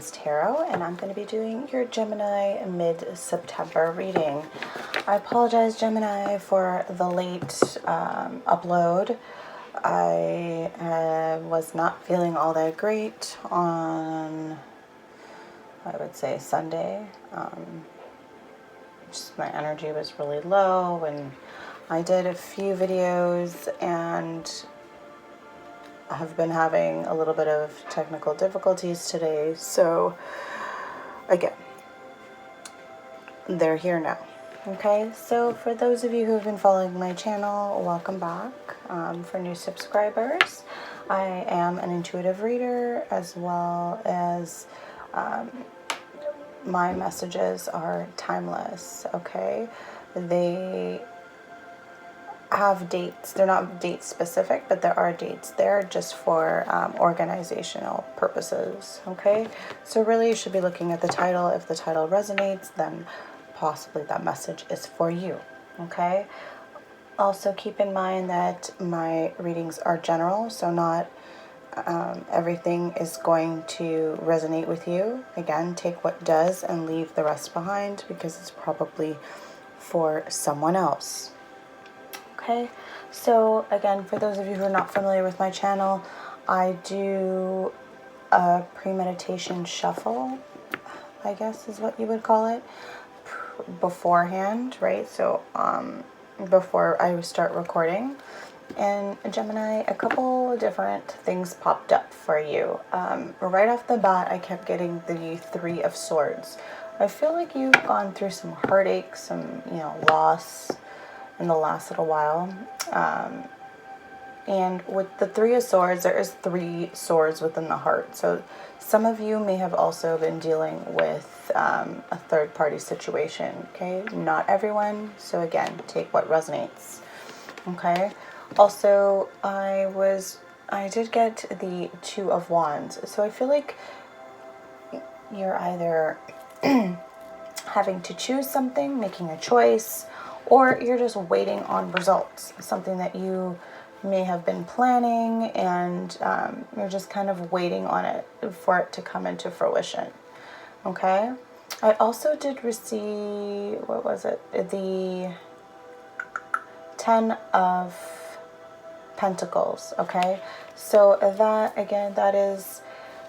Gems Tarot, and I'm going to be doing your Gemini mid-September reading. I apologize, Gemini, for the late upload. I was not feeling all that great on, I would say, Sunday. Just my energy was really low, and I did a few videos and I have been having a little bit of technical difficulties today, so again, they're here now. Okay, so for those of you who have been following my channel, welcome back. For new subscribers, I am an intuitive reader, as well as my messages are timeless. Okay, they have dates. They're not date specific, but there are dates there just for organizational purposes. Okay, so really you should be looking at the title. If the title resonates, then possibly that message is for you. Okay, also keep in mind that my readings are general, so not everything is going to resonate with you. Again, take what does and leave the rest behind, because it's probably for someone else. Okay, so again, for those of you who are not familiar with my channel, I do a premeditation shuffle, I guess is what you would call it, beforehand, right? So before I start recording. And Gemini, a couple different things popped up for you. Right off the bat, I kept getting the Three of Swords. I feel like you've gone through some heartache, some, loss in the last little while. And with the Three of Swords, there is three swords within the heart. So some of you may have also been dealing with a third-party situation, okay? Not everyone, so again, take what resonates, okay? Also, I did get the Two of Wands. So I feel like you're either having to choose something, making a choice, or you're just waiting on results, something that you may have been planning, and you're just kind of waiting on it for it to come into fruition. Okay, I also did receive, what was it, the 10 of Pentacles. Okay, so that, again, that is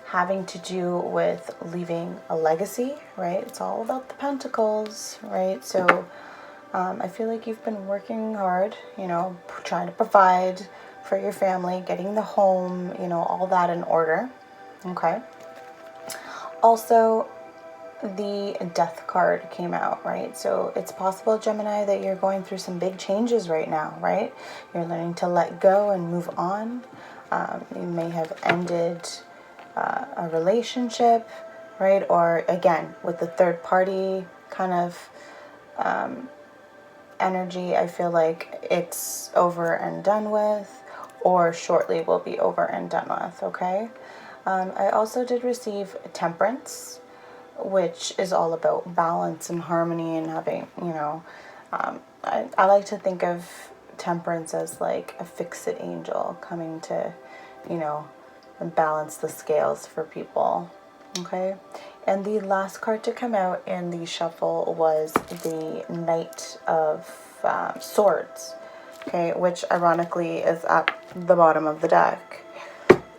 having to do with leaving a legacy, right? It's all about the Pentacles, right? So I feel like you've been working hard, trying to provide for your family, getting the home, all that in order. Okay. Also, the Death card came out, right? So it's possible, Gemini, that you're going through some big changes right now, right? You're learning to let go and move on. You may have ended a relationship, right? Or again, with the third party kind of energy, I feel like it's over and done with, or shortly will be over and done with. Okay. I also did receive Temperance, which is all about balance and harmony and having, I like to think of Temperance as like a fix-it angel coming to, balance the scales for people. Okay. And the last card to come out in the shuffle was the Knight of Swords, okay, which ironically is at the bottom of the deck.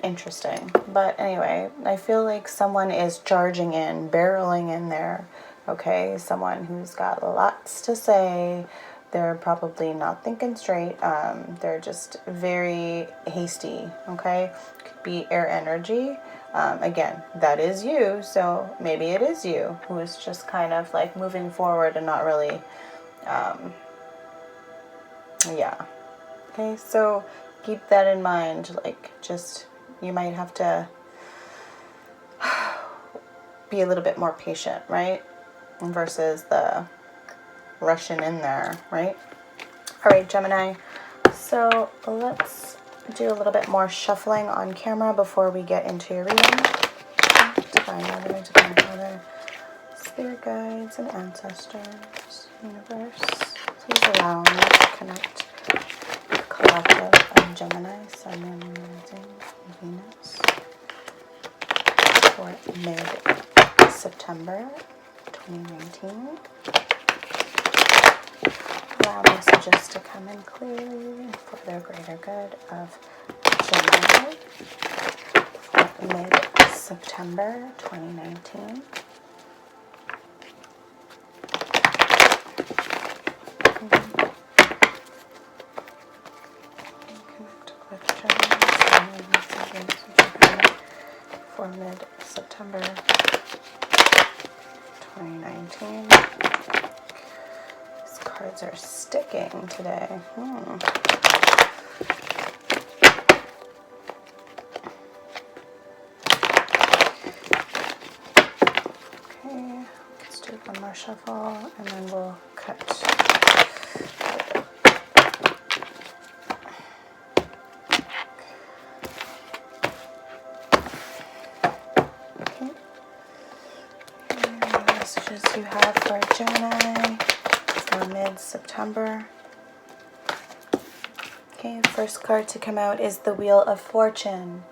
Interesting. But anyway, I feel like someone is charging in, barreling in there, okay? Someone who's got lots to say. They're probably not thinking straight. They're just very hasty, okay? Could be air energy. Again, that is you, so maybe it is you who is just kind of like moving forward and not really, yeah. Okay, so keep that in mind, like just, you might have to be a little bit more patient, right? Versus the rushing in there, right? All right, Gemini, so let's do a little bit more shuffling on camera before we get into your reading. Divine Mother, Divine Father, Spirit Guides, and Ancestors, Universe, please allow me to connect with the collective of Gemini, Sun, Moon, Rising, and Venus. for mid-September 2019. Allow messages to come in clearly for the greater good of Gemini for mid-September 2019. Connect with Gemini messages for mid-September 2019. These cards are sticking today. Okay, let's do one more shuffle and then we'll cut. Messages you have for Gemini for mid-September. Okay, first card to come out is the Wheel of Fortune.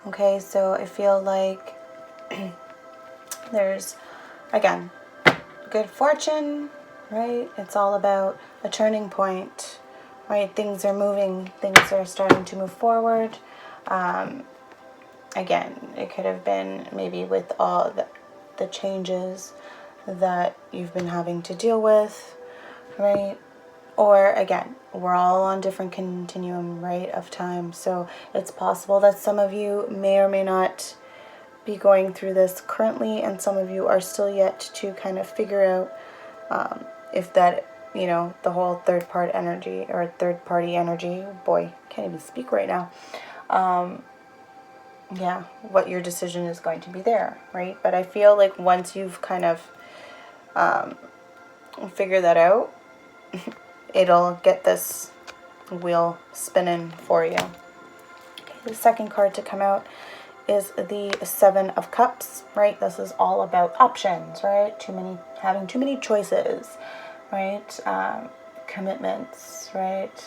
Okay, so I feel like there's, again, good fortune, right? It's all about a turning point, right? Things are moving, things are starting to move forward. Again, it could have been maybe with all the changes that you've been having to deal with, right? Or again, we're all on different continuum, right, of time. So it's possible that some of you may or may not be going through this currently, and some of you are still yet to kind of figure out if that, you know, the whole third party energy, boy, can't even speak right now. Yeah, what your decision is going to be there, right? But I feel like once you've kind of figure that out, it'll get this wheel spinning for you. Okay, the second card to come out is the Seven of Cups, right? This is all about options, right? Having too many choices, right? Commitments, right?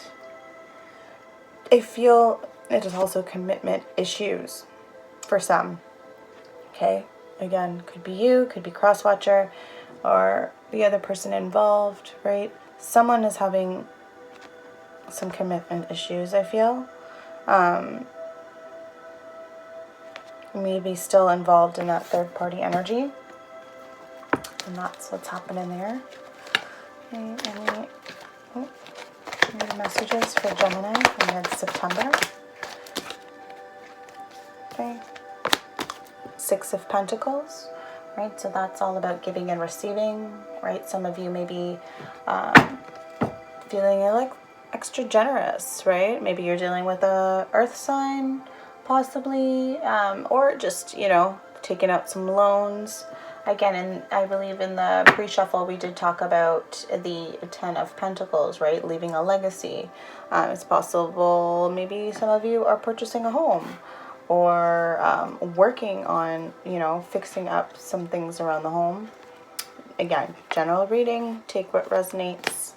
I feel it is also commitment issues for some. Okay, again, could be you, could be cross-watcher, or the other person involved, right? Someone is having some commitment issues, I feel. Maybe still involved in that third party energy. And that's what's happening there. Okay, any messages for Gemini for mid-September? Okay. Six of Pentacles. Right, so that's all about giving and receiving, right? Some of you may be feeling like extra generous, right? Maybe you're dealing with a earth sign, possibly, or just, you know, taking out some loans. Again, and I believe in the pre-shuffle we did talk about the Ten of Pentacles, right? Leaving a legacy. It's possible maybe some of you are purchasing a home, or working on, you know, fixing up some things around the home. Again, general reading, take what resonates,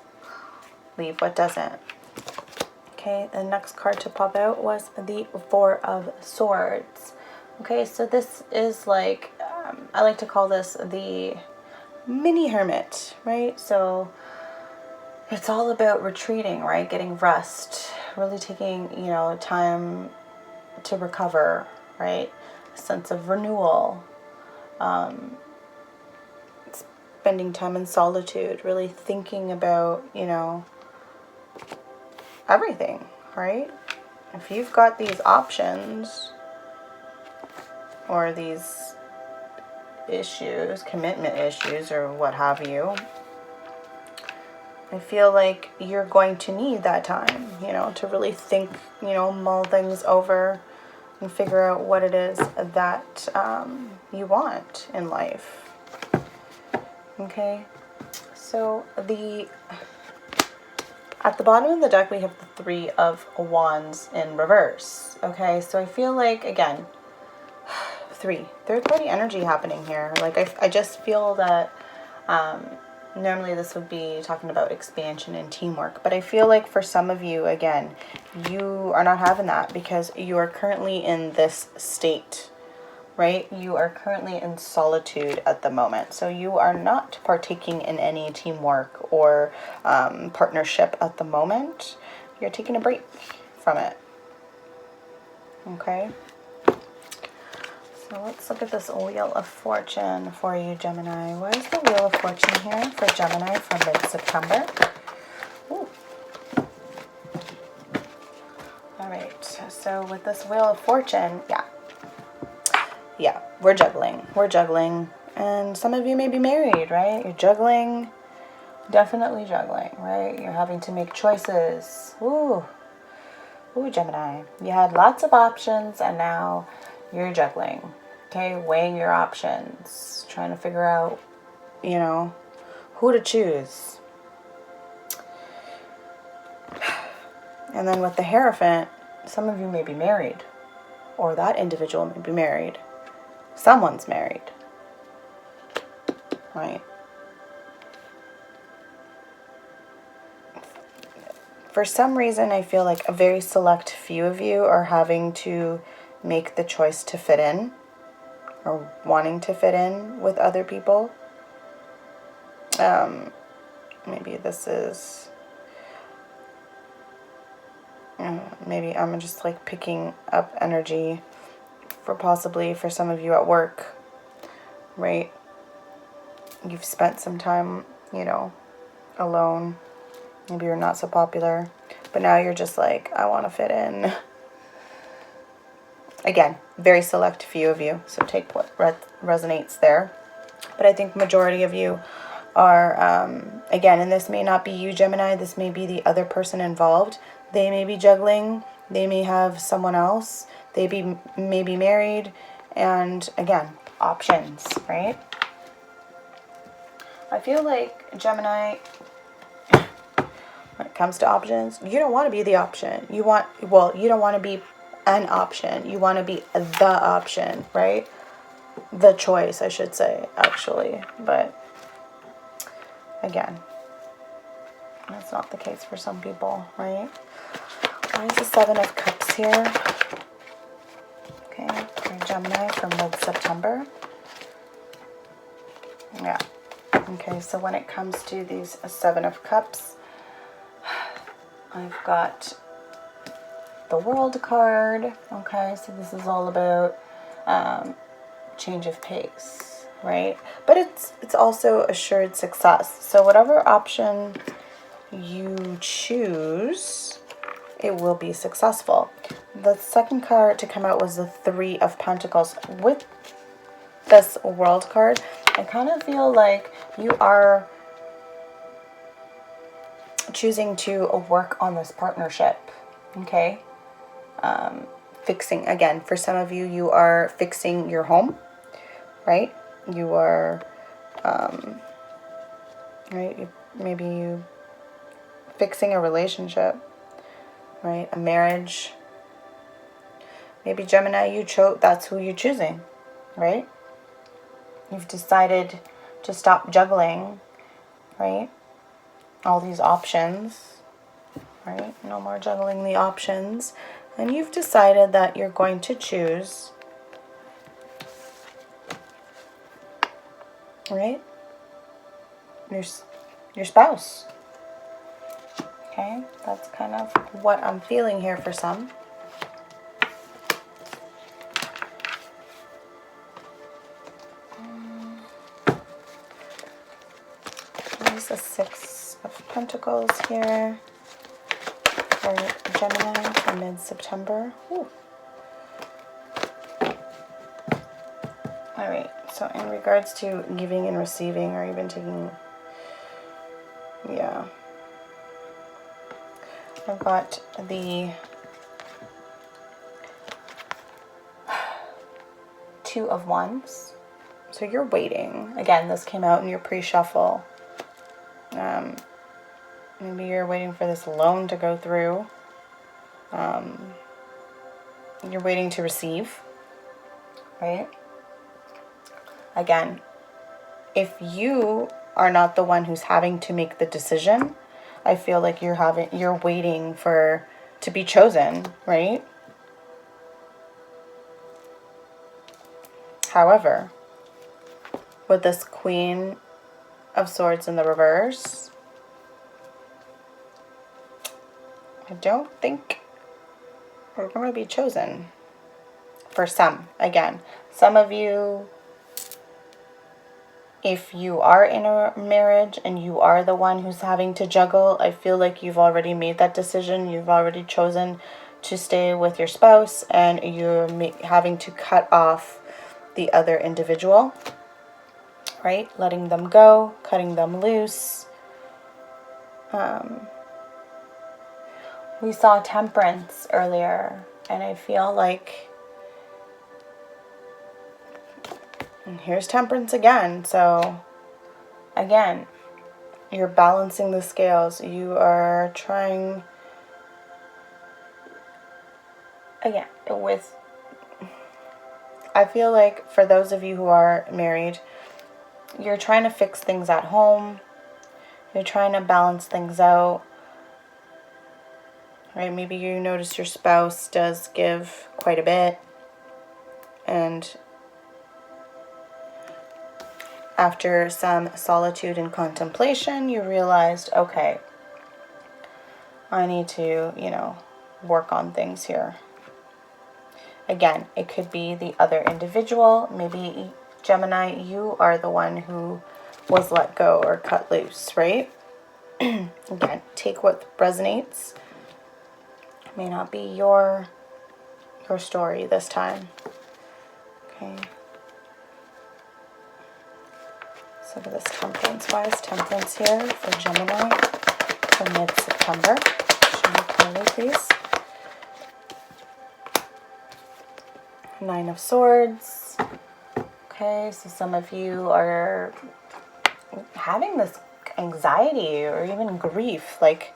leave what doesn't. Okay, the next card to pop out was the Four of Swords. Okay, so this is like, I like to call this the mini hermit, right? So it's all about retreating, right? Getting rest, really taking, you know, time to recover, right? A sense of renewal, spending time in solitude, really thinking about, you know, everything, right? If you've got these options or these issues, commitment issues or what have you, I feel like you're going to need that time, you know, to really think, you know, mull things over and figure out what it is that you want in life. Okay, so at the bottom of the deck we have the Three of Wands in reverse. Okay, so I feel like, again, third party energy happening here. Like I just feel that normally this would be talking about expansion and teamwork, but I feel like for some of you, again, you are not having that because you are currently in this state right? You are currently in solitude at the moment. So you are not partaking in any teamwork or partnership at the moment. You're taking a break from it. Okay? So let's look at this Wheel of Fortune for you, Gemini. What is the Wheel of Fortune here for Gemini for mid-September? Ooh. All right, so with this Wheel of Fortune, yeah, we're juggling. We're juggling. And some of you may be married, right? You're juggling, definitely juggling, right? You're having to make choices. Ooh, Gemini. You had lots of options and now you're juggling. Okay, weighing your options, trying to figure out, you know, who to choose. And then with the Hierophant, some of you may be married, or that individual may be married. Someone's married, right? For some reason, I feel like a very select few of you are having to make the choice to fit in, or wanting to fit in with other people. Maybe this is, maybe I'm just like picking up energy for possibly for some of you at work, right? You've spent some time, you know, alone. Maybe you're not so popular, but now you're just like, I want to fit in. Again, very select few of you, so take what resonates there. But I think majority of you are, again, and this may not be you, Gemini, this may be the other person involved. They may be juggling, they may have someone else, they may be married, and again, options, right? I feel like Gemini, when it comes to options, you don't want to be the option. You don't want to be an option. You want to be the option, right? The choice, I should say, actually. But again, that's not the case for some people, right? Why is the Seven of Cups here? Okay, for Gemini for mid-September. Yeah. Okay, so when it comes to these Seven of Cups, I've got the World card. Okay, so this is all about change of pace, right? But it's also assured success. So whatever option you choose, it will be successful. The second card to come out was the Three of Pentacles. With this World card, I kind of feel like you are choosing to work on this partnership, okay? Fixing, again, for some of you, you are fixing your home, right? You are, right, maybe you fixing a relationship, right? A marriage. Maybe Gemini, that's who you're choosing, right? You've decided to stop juggling, right? All these options, right? No more juggling the options. And you've decided that you're going to choose, right? Your spouse. Okay, that's kind of what I'm feeling here for some. There's the Six of Pentacles here for Gemini for mid-September. Alright, so in regards to giving and receiving, or even taking, yeah, I've got the Two of Wands. So you're waiting. Again, this came out in your pre-shuffle. Maybe you're waiting for this loan to go through. You're waiting to receive, right? Again, if you are not the one who's having to make the decision, I feel like you're waiting to be chosen, right? However, with this Queen of Swords in the reverse, I don't think we're going to be chosen. For some, again, some of you, if you are in a marriage and you are the one who's having to juggle, I feel like you've already made that decision. You've already chosen to stay with your spouse, and you're having to cut off the other individual, right? Letting them go, cutting them loose. We saw Temperance earlier, and I feel like, and here's Temperance again. So again, you're balancing the scales. You are trying, again, I feel like for those of you who are married, you're trying to fix things at home. You're trying to balance things out. Right? Maybe you notice your spouse does give quite a bit, and after some solitude and contemplation, you realized, okay, I need to, work on things here. Again, it could be the other individual. Maybe, Gemini, you are the one who was let go or cut loose, right? Again, take what resonates. It may not be your story this time. Okay. So for this Temperance, why is Temperance here for Gemini for mid-September? Show me clearly, please. 9 of Swords. Okay, so some of you are having this anxiety or even grief. Like,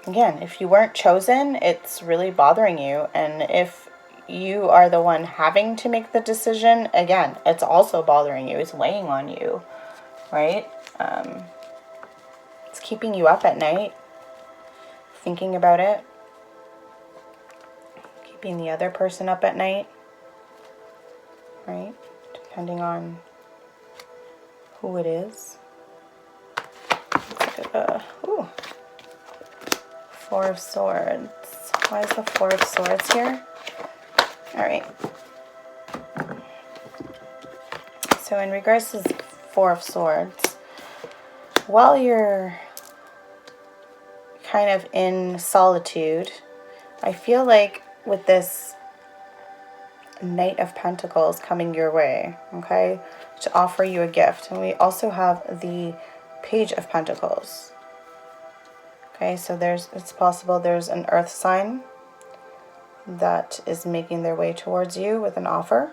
again, if you weren't chosen, it's really bothering you. And if you are the one having to make the decision, again, it's also bothering you. It's weighing on you, right? It's keeping you up at night, thinking about it, keeping the other person up at night, right? Depending on who it is. Let's look at the 4 of Swords. Why is the 4 of Swords here? All right. So in regards to the 4 of Swords, while you're kind of in solitude, I feel like with this Knight of Pentacles coming your way, okay, to offer you a gift. And we also have the Page of Pentacles. Okay, so it's possible there's an earth sign that is making their way towards you with an offer.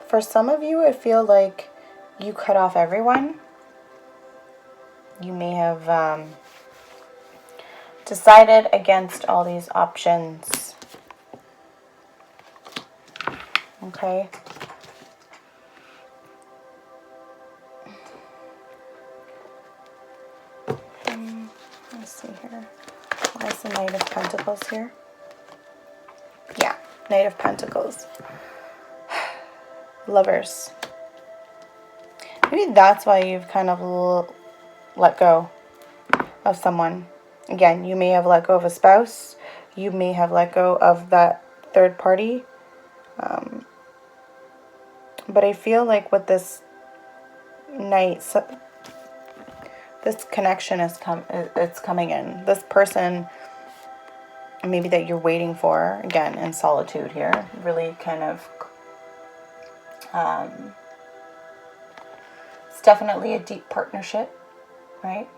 For some of you, I feel like you cut off everyone. You may have decided against all these options. Okay. Let's see here. Why is the Knight of Pentacles here? Yeah, Knight of Pentacles. Lovers. Maybe that's why you've kind of let go of someone. Again, you may have let go of a spouse. You may have let go of that third party. But I feel like with this Knight, this connection it's coming in. This person, maybe that you're waiting for, again, in solitude here, really kind of, it's definitely a deep partnership, right?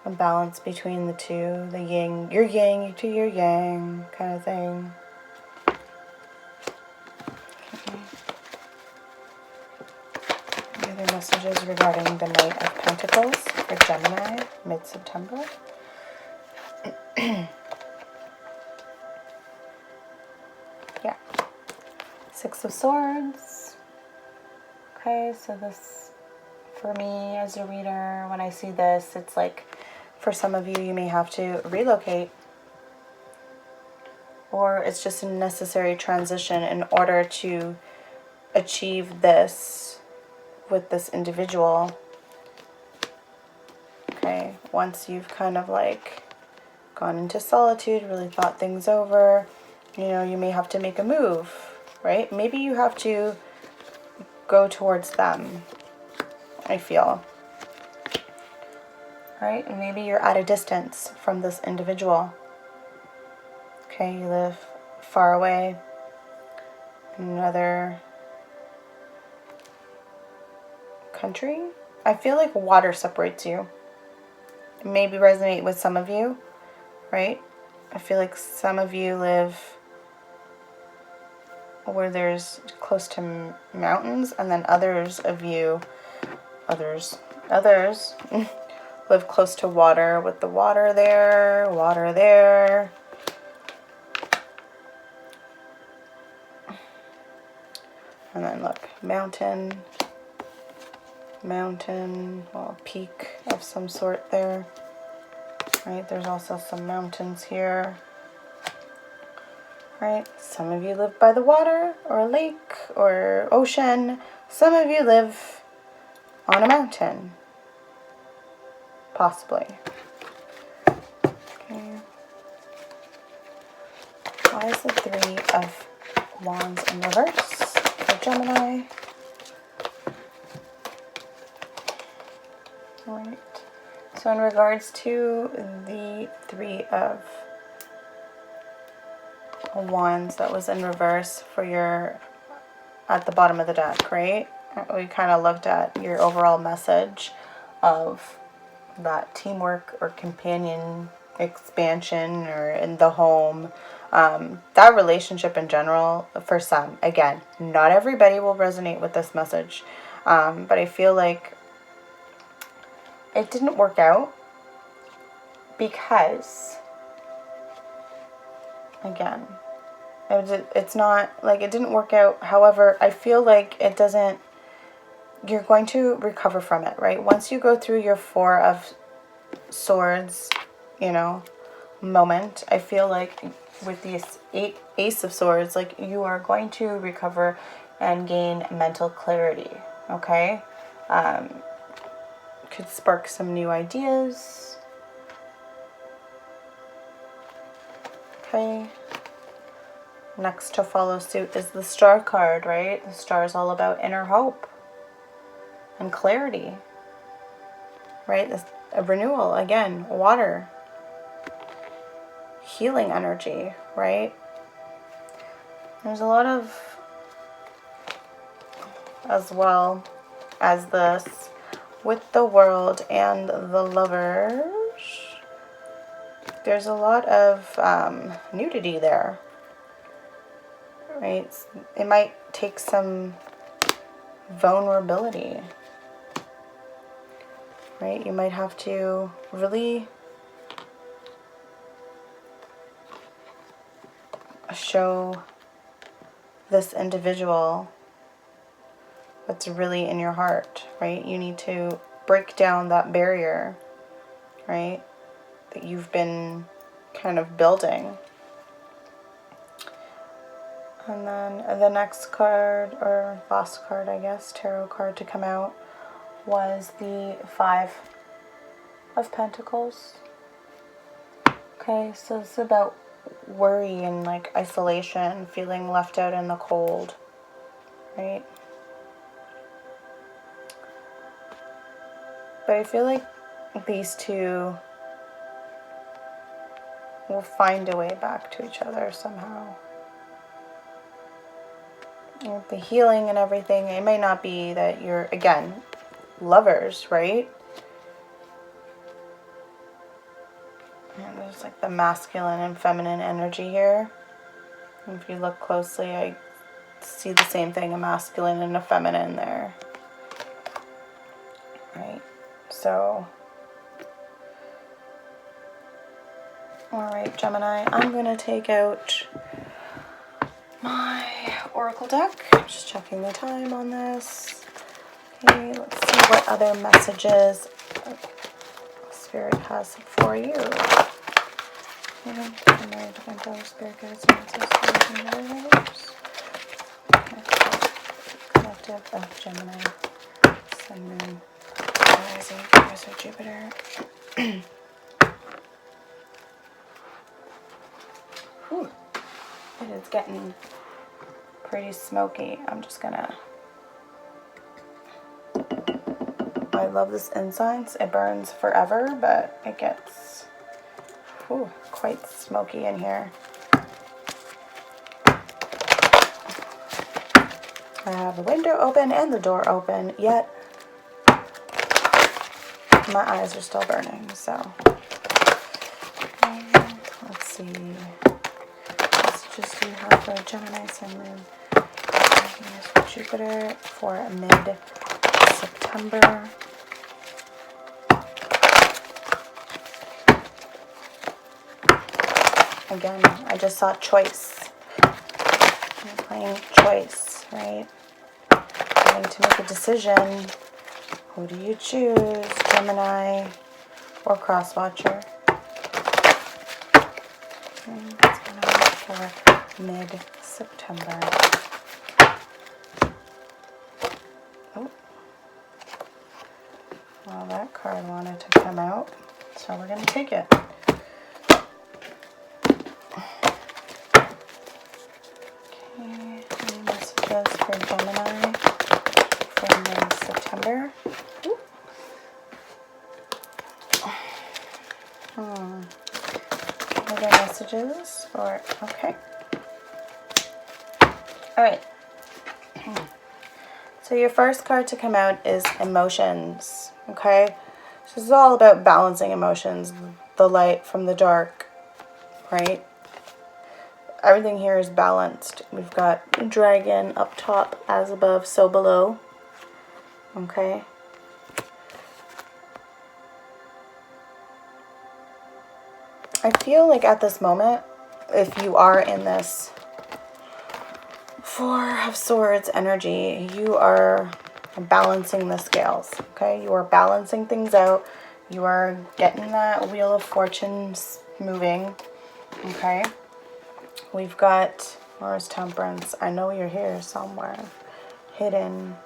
A balance between the two, the yin, your yang, you to your yang kind of thing. Okay. Any other messages regarding the Knight of Pentacles for Gemini, mid-September? Yeah. 6 of Swords. Okay, so this for me as a reader, when I see this, it's like for some of you, you may have to relocate, or it's just a necessary transition in order to achieve this with this individual. Okay, once you've kind of like gone into solitude, really thought things over, you know, you may have to make a move, right? Maybe you have to go towards them, I feel. Right? And maybe you're at a distance from this individual. Okay, you live far away in another country. I feel like water separates you. It maybe resonate with some of you, right? I feel like some of you live where there's close to mountains, and then others live close to water, with the water there. And then look, mountain, well, peak of some sort there. Right, there's also some mountains here. Right, some of you live by the water or a lake or ocean. Some of you live on a mountain, possibly. Okay. Why is the Three of Wands in reverse for Gemini? All right. So in regards to the Three of Wands that was in reverse for your, at the bottom of the deck, right? We kind of looked at your overall message of that teamwork or companion expansion, or in the home, that relationship in general. For some, again, not everybody will resonate with this message, but I feel like it didn't work out because, again, it's not like it didn't work out. However, I feel like it doesn't, you're going to recover from it, right? Once you go through your Four of Swords, you know, moment, I feel like with this Ace of Swords, like you are going to recover and gain mental clarity, okay? Could spark some new ideas. Okay. Next to follow suit is the Star card, right? The Star is all about inner hope and clarity, right? This a renewal, again, water, healing energy, right? There's a lot of, as well as this, with the World and the Lovers, there's a lot of nudity there, right? It might take some vulnerability, right? You might have to really show this individual what's really in your heart, right? You need to break down that barrier, right, that you've been kind of building. And then the next card, or last card, I guess, tarot card to come out, was the Five of Pentacles. Okay, so it's about worry and like isolation, feeling left out in the cold, right? But I feel like these two will find a way back to each other somehow. With the healing and everything, it may not be that you're, again, lovers, right? And there's like the masculine and feminine energy here. And if you look closely, I see the same thing, a masculine and a feminine there. Right? So, alright, Gemini, I'm going to take out my Oracle deck. I'm just checking the time on this. Okay, let's see. what other messages Spirit has for you. Collective of Gemini, Sun, Moon, Rising, Mars, or Jupiter. Ooh, it is getting pretty smoky. I'm just gonna. I love this incense. It burns forever, but it gets quite smoky in here. I have the window open and the door open, yet my eyes are still burning, so. Let's see. Messages do you have for Gemini, Sun, Moon, Venus, Jupiter for mid-September. Again, I just saw choice. You're playing choice, right? Having to make a decision. Who do you choose, Gemini or Crosswatcher? What's going on for mid-September? Oh, well, that card wanted to come out, so we're going to take it. Okay, any messages for Gemini for mid-September? Other messages for, okay. Alright. So your first card to come out is emotions, okay? So this is all about balancing emotions, the light from the dark, right? Everything here is balanced. We've got a dragon up top, as above, so below, okay? I feel like at this moment, if you are in this Four of Swords energy, you are balancing the scales, okay? You are balancing things out. You are getting that Wheel of Fortune moving, okay? We've got, where's Temperance? I know you're here somewhere, hidden,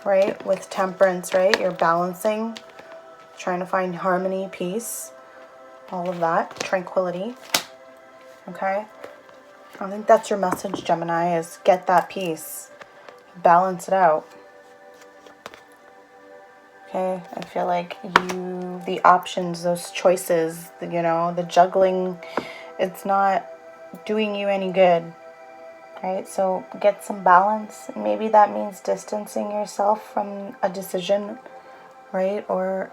right? With Temperance, right? You're balancing, trying to find harmony, peace, all of that, tranquility, okay? I think that's your message, Gemini, is get that peace, balance it out, okay? I feel like the options, those choices, you know, the juggling, it's not doing you any good, right? So get some balance. Maybe that means distancing yourself from a decision, right? Or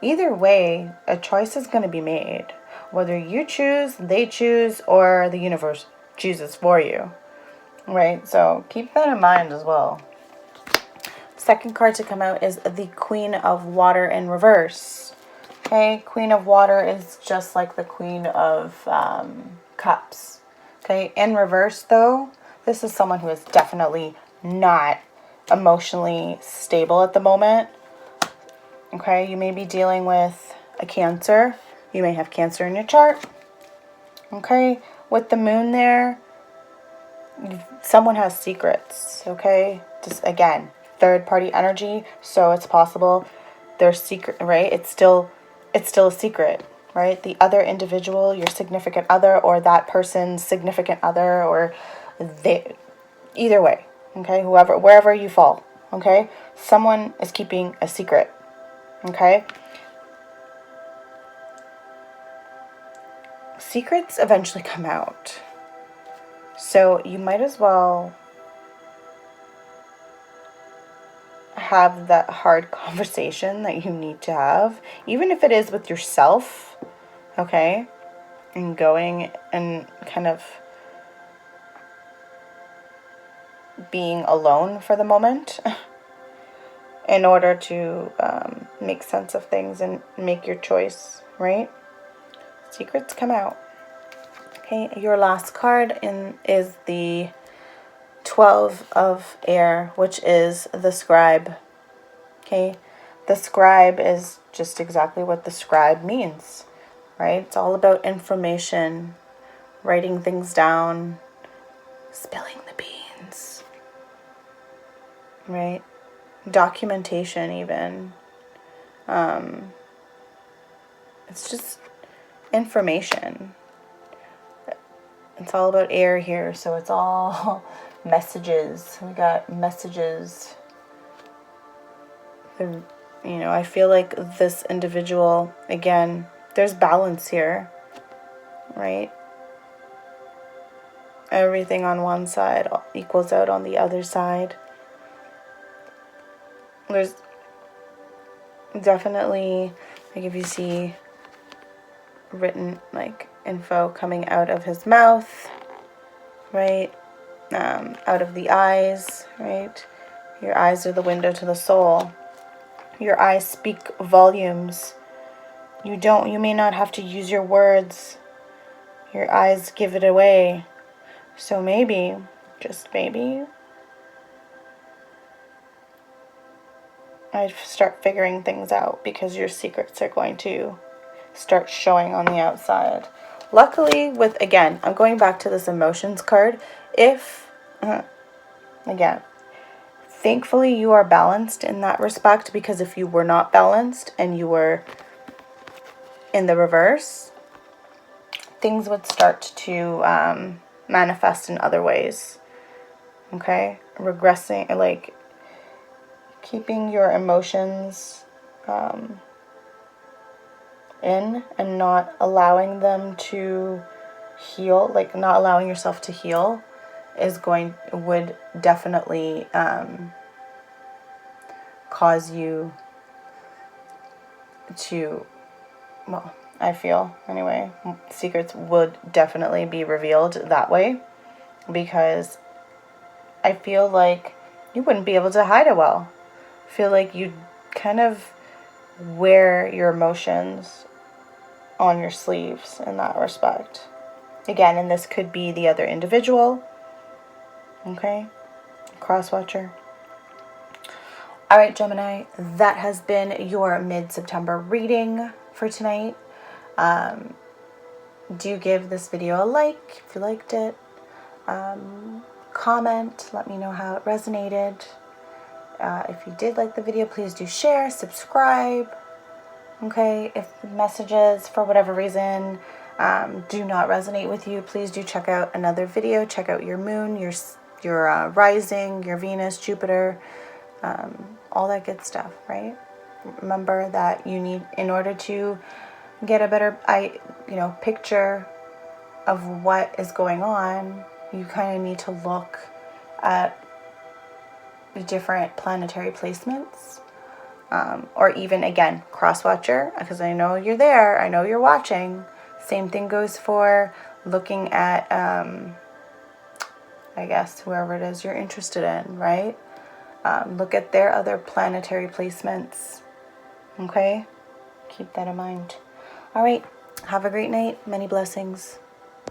either way, a choice is going to be made. Whether you choose, they choose, or the universe chooses for you, right? So keep that in mind as well. Second card to come out is the Queen of Water in reverse. Okay, Queen of Water is just like the Queen of Cups. Okay, in reverse though, this is someone who is definitely not emotionally stable at the moment. Okay, you may be dealing with a Cancer. You may have Cancer in your chart. Okay, with the moon there, someone has secrets. Okay, just again, third party energy, so it's possible their secret, right? It's still a secret, right? The other individual, your significant other, or that person's significant other, or they, either way, okay, whoever, wherever you fall, okay, someone is keeping a secret, okay. Secrets eventually come out, so you might as well have that hard conversation that you need to have, even if it is with yourself, okay, and going and kind of being alone for the moment in order to make sense of things and make your choice, right? Secrets come out. Okay, your last card is the 12 of Air, which is the Scribe. Okay, the scribe is just exactly what the scribe means, right? It's all about information, writing things down, spilling the beans, right? Documentation even. It's just information. It's all about air here, so it's all messages. We got messages. I feel like this individual, again, there's balance here, right? Everything on one side equals out on the other side. There's definitely, like if you see written like info coming out of his mouth, right? Out of the eyes, right? Your eyes are the window to the soul. Your eyes speak volumes. You may not have to use your words. Your eyes give it away. So maybe, just maybe, I'd start figuring things out because your secrets are going to start showing on the outside. Luckily, again, I'm going back to this emotions card. Again, thankfully you are balanced in that respect, because if you were not balanced and you were in the reverse, things would start to manifest in other ways. Okay? Regressing, like keeping your emotions in and not allowing them to heal, like not allowing yourself to heal, would definitely cause you to, well, I feel anyway, secrets would definitely be revealed that way, because I feel like you wouldn't be able to hide it well. I feel like you'd kind of wear your emotions on your sleeves in that respect. Again, and this could be the other individual. Okay? Cross-watcher. Alright, Gemini, that has been your mid-September reading for tonight. Do give this video a like if you liked it. Comment, let me know how it resonated. If you did like the video, please do share, subscribe. Okay, if the messages, for whatever reason, do not resonate with you, please do check out another video. Check out your moon, your rising, your Venus, Jupiter, all that good stuff, right? Remember that you need, in order to get a better picture of what is going on, you kind of need to look at the different planetary placements, or even, again, cross-watcher, because I know you're there, I know you're watching. Same thing goes for looking at, I guess, whoever it is you're interested in, right? Look at their other planetary placements, okay? Keep that in mind. All right, have a great night. Many blessings.